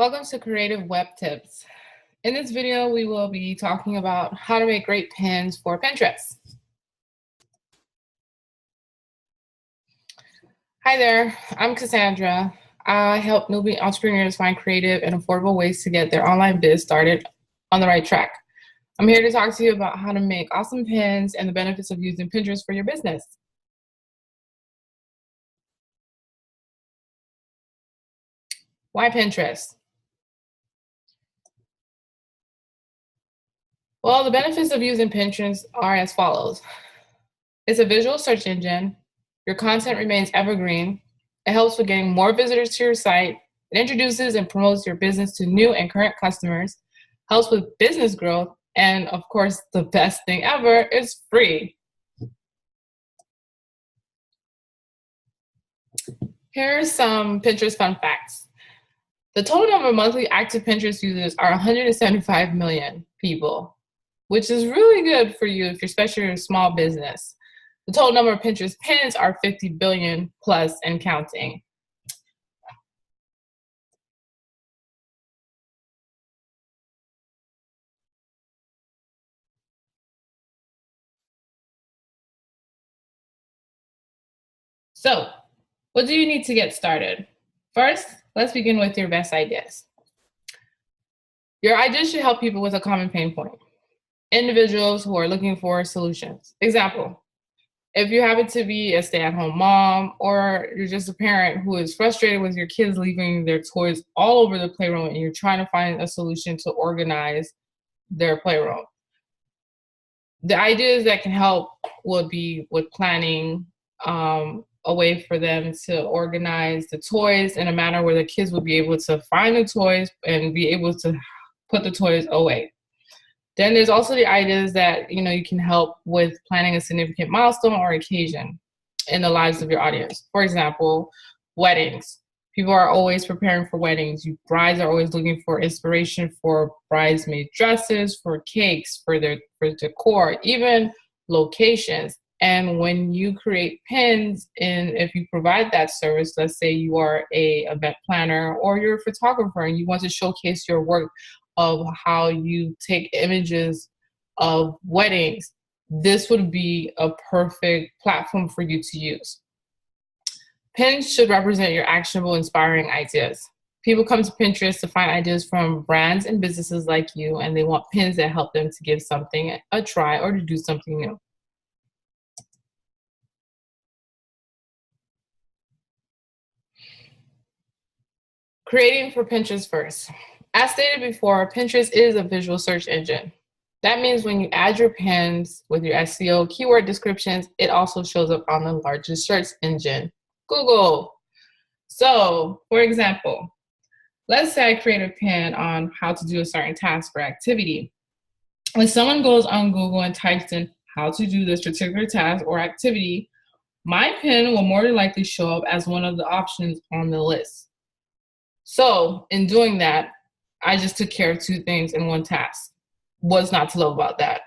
Welcome to Creative Web Tips. In this video, we will be talking about how to make great pins for Pinterest. Hi there, I'm Cassandra. I help newbie entrepreneurs find creative and affordable ways to get their online biz started on the right track. I'm here to talk to you about how to make awesome pins and the benefits of using Pinterest for your business. Why Pinterest? Well, the benefits of using Pinterest are as follows. It's a visual search engine. Your content remains evergreen. It helps with getting more visitors to your site. It introduces and promotes your business to new and current customers, helps with business growth, and of course, the best thing ever, it's free. Here are some Pinterest fun facts. The total number of monthly active Pinterest users are 175 million people, which is really good for you if you're especially a small business. The total number of Pinterest pins are 50 billion plus and counting. So, what do you need to get started? First, let's begin with your best ideas. Your ideas should help people with a common pain point. Individuals who are looking for solutions. Example, if you happen to be a stay-at-home mom or you're just a parent who is frustrated with your kids leaving their toys all over the playroom and you're trying to find a solution to organize their playroom. The ideas that can help would be with planning a way for them to organize the toys in a manner where the kids would be able to find the toys and be able to put the toys away. Then there's also the ideas that you can help with planning a significant milestone or occasion in the lives of your audience. For example, weddings. People are always preparing for weddings. You brides are always looking for inspiration for bridesmaid dresses, for cakes, for decor, even locations. And when you create pins, and if you provide that service, let's say you are a event planner or you're a photographer and you want to showcase your work of how you take images of weddings, this would be a perfect platform for you to use. Pins should represent your actionable, inspiring ideas. People come to Pinterest to find ideas from brands and businesses like you, and they want pins that help them to give something a try or to do something new. Creating for Pinterest first. As stated before, Pinterest is a visual search engine. That means when you add your pins with your SEO keyword descriptions, it also shows up on the largest search engine, Google. So, for example, let's say I create a pin on how to do a certain task or activity. When someone goes on Google and types in how to do this particular task or activity, my pin will more than likely show up as one of the options on the list. So in doing that, I just took care of two things in one task. What's not to love about that?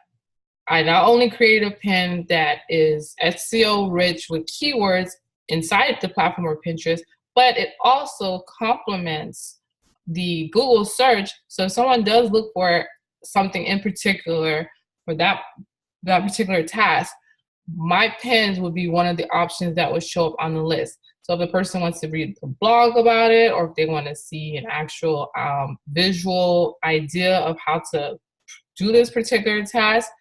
I not only created a pin that is SEO rich with keywords inside the platform or Pinterest, but it also complements the Google search. So if someone does look for something in particular for that particular task, my pins would be one of the options that would show up on the list. So if the person wants to read the blog about it, or if they want to see an actual visual idea of how to do this particular task,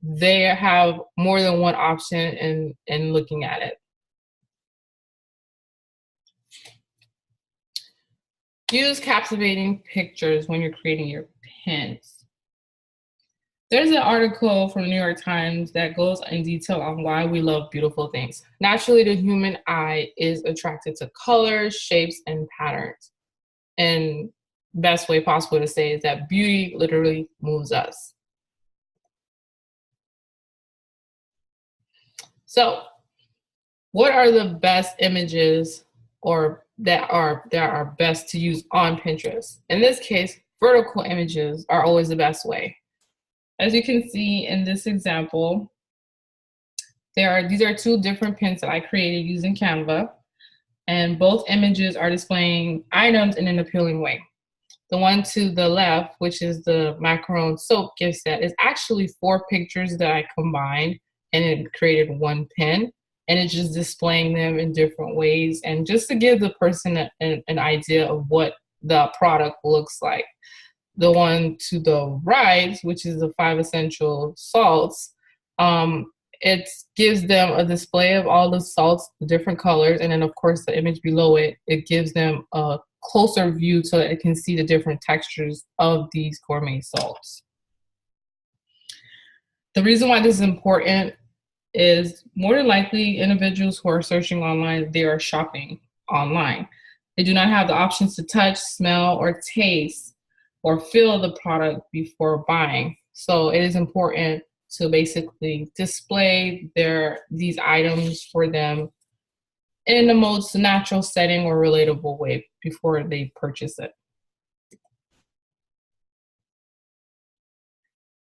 they have more than one option in looking at it. Use captivating pictures when you're creating your pins. There's an article from the New York Times that goes in detail on why we love beautiful things. Naturally, the human eye is attracted to colors, shapes, and patterns. And best way possible to say is that beauty literally moves us. So, what are the best images or that are best to use on Pinterest? In this case, vertical images are always the best way. As you can see in this example, these are two different pins that I created using Canva, and both images are displaying items in an appealing way. The one to the left, which is the macaron soap gift set, is actually 4 pictures that I combined and it created one pin. And it's just displaying them in different ways and just to give the person an idea of what the product looks like. The one to the right, which is the 5 essential salts, it gives them a display of all the salts, the different colors, and then of course the image below it, it gives them a closer view so that it can see the different textures of these gourmet salts. The reason why this is important is more than likely individuals who are searching online, they are shopping online. They do not have the options to touch, smell, or taste or feel the product before buying. So it is important to basically display these items for them in the most natural setting or relatable way before they purchase it.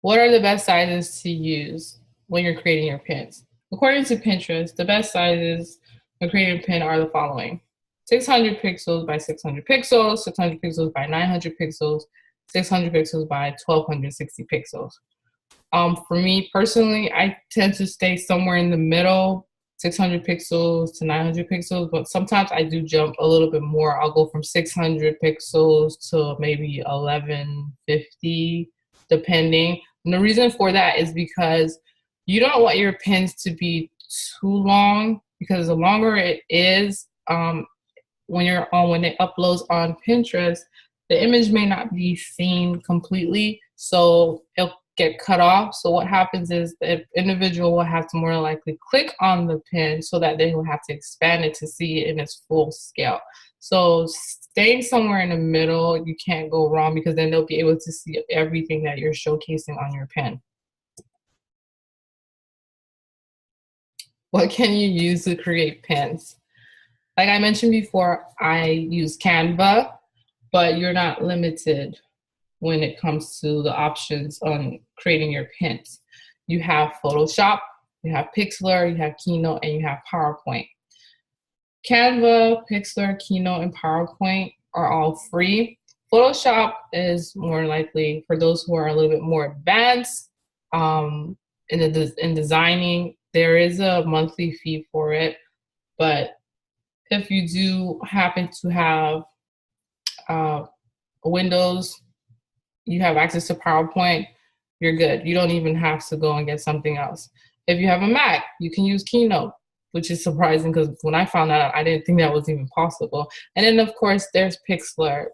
What are the best sizes to use when you're creating your pins? According to Pinterest, the best sizes for creating a pin are the following: 600 pixels by 600 pixels, 600 pixels by 900 pixels, 600 pixels by 1260 pixels. For me personally, I tend to stay somewhere in the middle, 600 pixels to 900 pixels, but sometimes I do jump a little bit more. I'll go from 600 pixels to maybe 1150, depending. And the reason for that is because you don't want your pins to be too long, because the longer it is, when it uploads on Pinterest, the image may not be seen completely, so it'll get cut off. So what happens is the individual will have to more likely click on the pin so that they will have to expand it to see it in its full scale. So staying somewhere in the middle, you can't go wrong, because then they'll be able to see everything that you're showcasing on your pin. What can you use to create pins? Like I mentioned before, I use Canva, but you're not limited when it comes to the options on creating your pins. You have Photoshop, you have Pixlr, you have Keynote, and you have PowerPoint. Canva, Pixlr, Keynote, and PowerPoint are all free. Photoshop is more likely for those who are a little bit more advanced in designing. There is a monthly fee for it, but if you do happen to have Windows, you have access to PowerPoint, you're good. You don't even have to go and get something else. If you have a Mac, you can use Keynote, which is surprising because when I found out, I didn't think that was even possible. And then of course, there's Pixlr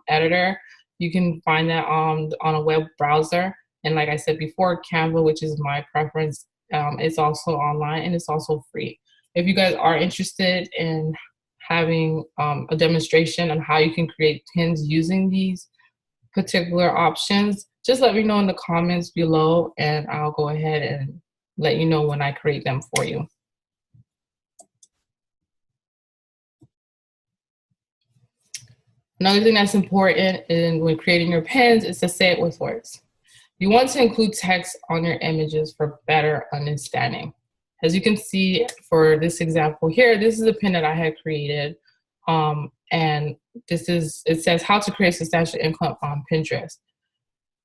editor. You can find that on a web browser. And like I said before, Canva, which is my preference, it's also online and it's also free. If you guys are interested in having a demonstration on how you can create pins using these particular options, just let me know in the comments below and I'll go ahead and let you know when I create them for you. Another thing that's important when creating your pins is to say it with words. You want to include text on your images for better understanding. As you can see for this example here, this is a pin that I had created. And it says how to create substantial income on Pinterest.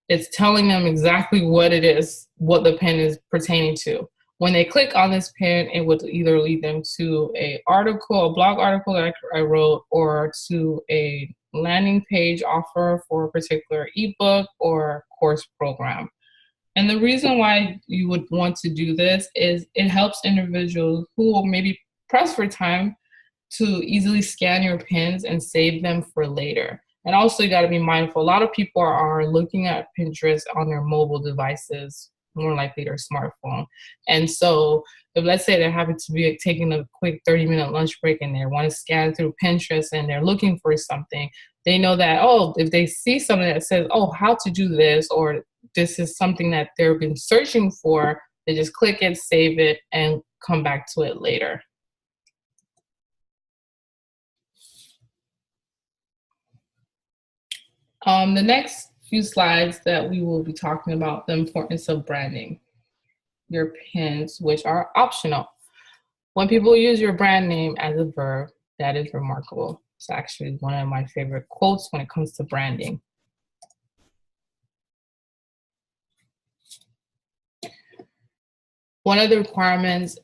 It's telling them exactly what it is, what the pin is pertaining to. When they click on this pin, it would either lead them to a blog article that I wrote, or to a landing page offer for a particular ebook or course program. And the reason why you would want to do this is it helps individuals who will maybe press for time to easily scan your pins and save them for later. And also you gotta be mindful, a lot of people are looking at Pinterest on their mobile devices, more likely their smartphone. And so if let's say they happen to be taking a quick 30-minute lunch break and they want to scan through Pinterest and they're looking for something, they know that, oh, if they see something that says, oh, how to do this, or this is something that they've been searching for, they just click it, save it, and come back to it later. The next few slides that we will be talking about the importance of branding your pins, which are optional. When people use your brand name as a verb, that is remarkable. It's actually one of my favorite quotes when it comes to branding. One of the requirements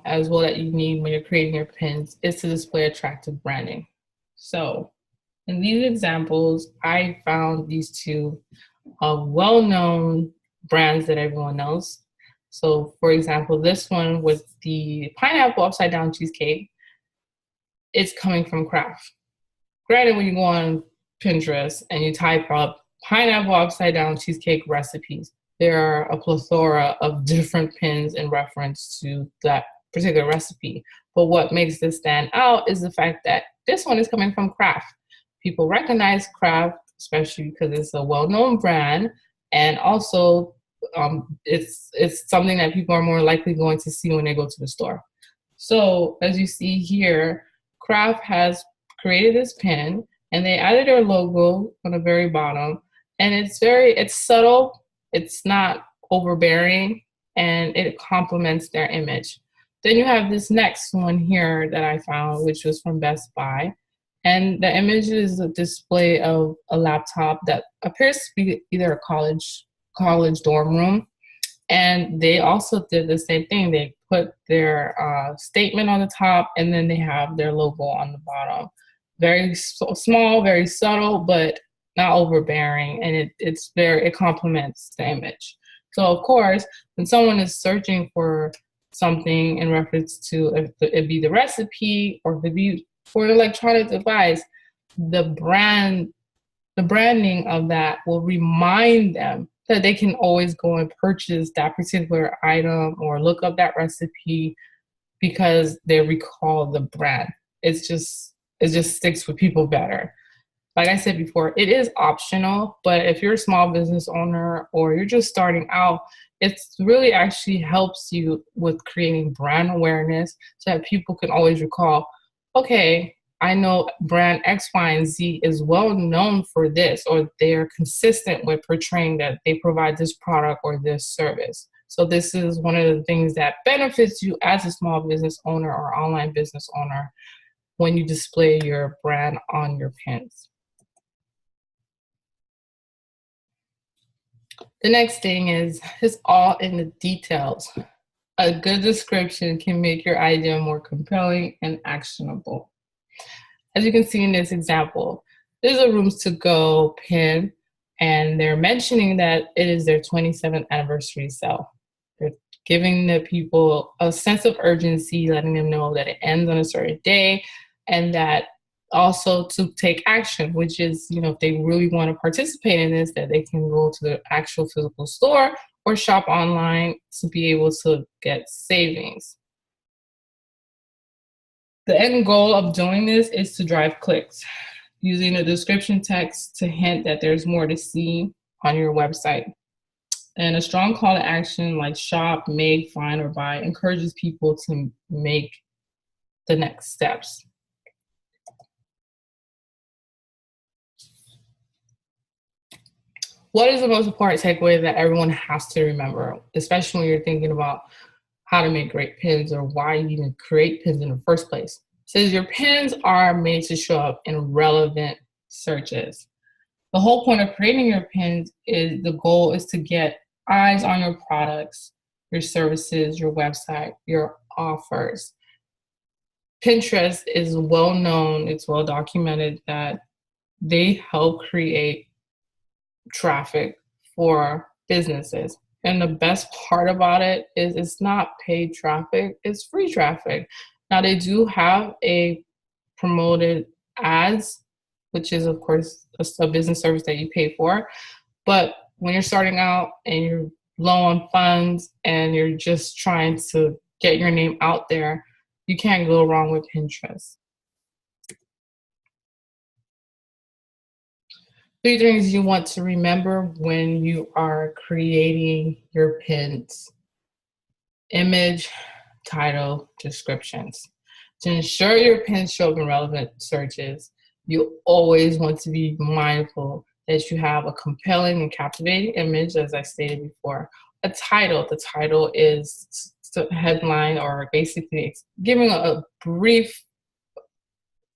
as well that you need when you're creating your pins is to display attractive branding. So in these examples, I found these two well-known brands that everyone knows. So for example, this one with the pineapple upside down cheesecake, it's coming from Kraft. Granted, when you go on Pinterest and you type up pineapple upside down cheesecake recipes, there are a plethora of different pins in reference to that particular recipe. But what makes this stand out is the fact that this one is coming from Kraft. People recognize Kraft, especially because it's a well-known brand, and also it's something that people are more likely going to see when they go to the store. So as you see here, Kraft has created this pin, and they added their logo on the very bottom, and it's subtle, it's not overbearing, and it complements their image. Then you have this next one here that I found, which was from Best Buy, and the image is a display of a laptop that appears to be either a college dorm room. And they also did the same thing. They put their statement on the top, and then they have their logo on the bottom. Very small, very subtle, but not overbearing, and it complements the image. So of course, when someone is searching for something in reference to if it be the recipe or if it be for an electronic device, the branding of that will remind them that they can always go and purchase that particular item or look up that recipe because they recall the brand. It just sticks with people better. Like I said before, it is optional, but if you're a small business owner or you're just starting out, it really actually helps you with creating brand awareness so that people can always recall, okay, I know brand X, Y, and Z is well known for this, or they're consistent with portraying that they provide this product or this service. So this is one of the things that benefits you as a small business owner or online business owner when you display your brand on your pins. The next thing is it's all in the details. A good description can make your idea more compelling and actionable. As you can see in this example, there's a rooms to go pin, and they're mentioning that it is their 27th anniversary sale. They're giving the people a sense of urgency, letting them know that it ends on a certain day, and that also to take action, which is, if they really want to participate in this, that they can go to the actual physical store or shop online to be able to get savings. The end goal of doing this is to drive clicks, using the description text to hint that there's more to see on your website. And a strong call to action like shop, make, find, or buy encourages people to make the next steps. What is the most important takeaway that everyone has to remember, especially when you're thinking about how to make great pins or why you even create pins in the first place? It says your pins are made to show up in relevant searches. The whole point of creating your pins is the goal is to get eyes on your products, your services, your website, your offers. Pinterest is well known, it's well documented that they help create traffic for businesses. And the best part about it is it's not paid traffic, it's free traffic. Now they do have a promoted ads, which is of course a business service that you pay for. But when you're starting out and you're low on funds and you're just trying to get your name out there, you can't go wrong with Pinterest. 3 things you want to remember when you are creating your pins: image, title, descriptions. To ensure your pins show up in relevant searches, you always want to be mindful that you have a compelling and captivating image, as I stated before. A title. The title is the headline, or basically giving a brief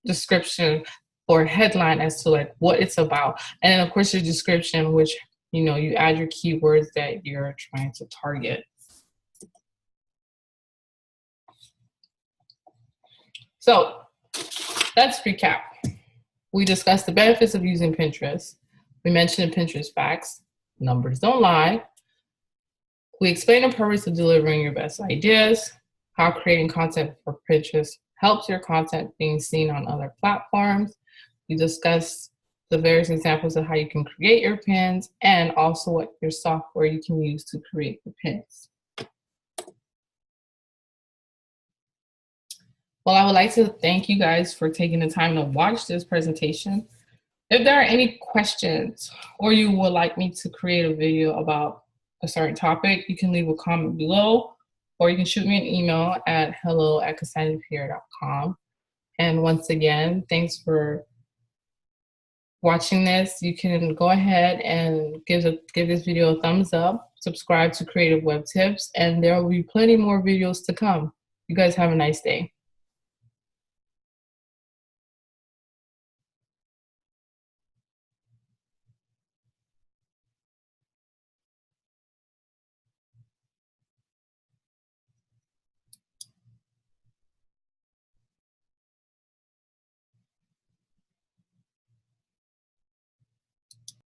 description or a headline as to like what it's about. And then of course your description, which, you know, you add your keywords that you're trying to target. So let's recap. We discussed the benefits of using Pinterest. We mentioned Pinterest facts. Numbers don't lie. We explained the purpose of delivering your best ideas, how creating content for Pinterest helps your content being seen on other platforms. We discussed the various examples of how you can create your pins and also what your software you can use to create the pins. Well, I would like to thank you guys for taking the time to watch this presentation. If there are any questions or you would like me to create a video about a certain topic, you can leave a comment below, or you can shoot me an email at hello@cassandrapierre.com. And once again, thanks for watching this. You can go ahead and give this video a thumbs up, subscribe to Creative Web Tips, and there will be plenty more videos to come. You guys have a nice day.